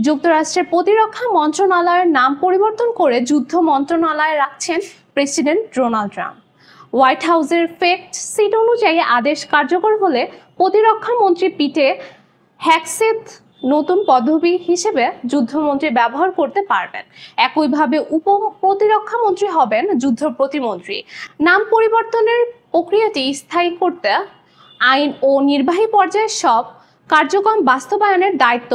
যুক্তরাষ্ট্রের প্রতিরক্ষা মন্ত্রণালয়ের নাম পরিবর্তন করে যুদ্ধ মন্ত্রণালয় রাখছেন প্রেসিডেন্ট ডোনাল্ড ট্রাম্প। হোয়াইট হাউসের ফ্যাক্ট সিট অনুযায়ী আদেশ কার্যকর হলে প্রতিরক্ষা মন্ত্রী পিটে হ্যাকসেথ নতুন পদবি হিসেবে যুদ্ধমন্ত্রী ব্যবহার করতে পারবেন। একইভাবে উপ প্রতিরক্ষা মন্ত্রী হবেন যুদ্ধ প্রতিমন্ত্রী। নাম পরিবর্তনের প্রক্রিয়াটি স্থায়ী করতে আইন ও নির্বাহী পর্যায়ের সব কার্যক্রম বাস্তবায়নের দায়িত্ব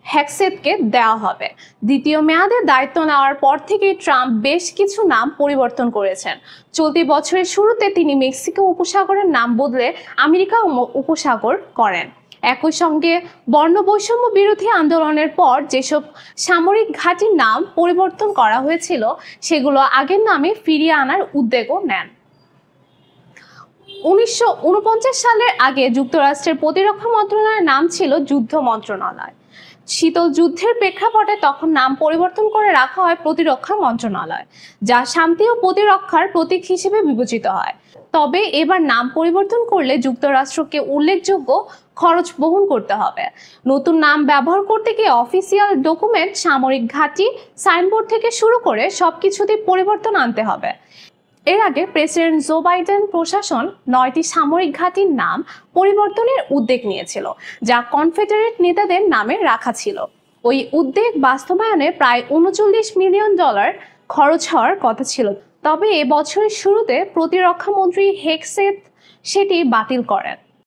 হ্যাকসেথকে দেওয়া হবে। দ্বিতীয় মেয়াদে দায়িত্ব নেওয়ার পর থেকেই ট্রাম্প বেশ কিছু নাম পরিবর্তন করেছেন। চলতি বছরের শুরুতে তিনি মেক্সিকো উপসাগরের নাম বদলে আমেরিকা উপসাগর করেন। একই সঙ্গে বর্ণবৈষম্য বিরোধী আন্দোলনের পর যেসব সামরিক ঘাঁটির নাম পরিবর্তন করা হয়েছিল সেগুলো আগের নামে ফিরিয়ে আনার উদ্যোগও নেন। 1949 সালের আগে যুক্তরাষ্ট্রের প্রতিরক্ষা মন্ত্রণালয়ের নাম ছিল যুদ্ধ মন্ত্রণালয়। শীতল যুদ্ধের প্রেক্ষাপটে তখন নাম পরিবর্তন করে রাখা হয় প্রতিরক্ষা মন্ত্রণালয়, যা শান্তি ও প্রতিরক্ষার প্রতীক হিসেবে বিবেচিত হয়। তবে এবার নাম পরিবর্তন করলে যুক্তরাষ্ট্রকে উল্লেখযোগ্য খরচ বহন করতে হবে। নতুন নাম ব্যবহার করতে গিয়ে অফিসিয়াল ডকুমেন্ট, সামরিক ঘাঁটি, সাইনবোর্ড থেকে শুরু করে সবকিছুতেই পরিবর্তন আনতে হবে। এর আগে প্রেসিডেন্ট জো বাইডেন প্রশাসন 9টি সামরিক ঘাঁটির নাম পরিবর্তনের উদ্যোগ নিয়েছিল, যা কনফেডারেট নেতাদের নামে রাখা ছিল। ওই উদ্যোগ বাস্তবায়নে প্রায় $39 মিলিয়ন খরচ হওয়ার কথা ছিল, তবে এ বছরের শুরুতে প্রতিরক্ষা মন্ত্রী হ্যাকসেথ সেটি বাতিল করেন।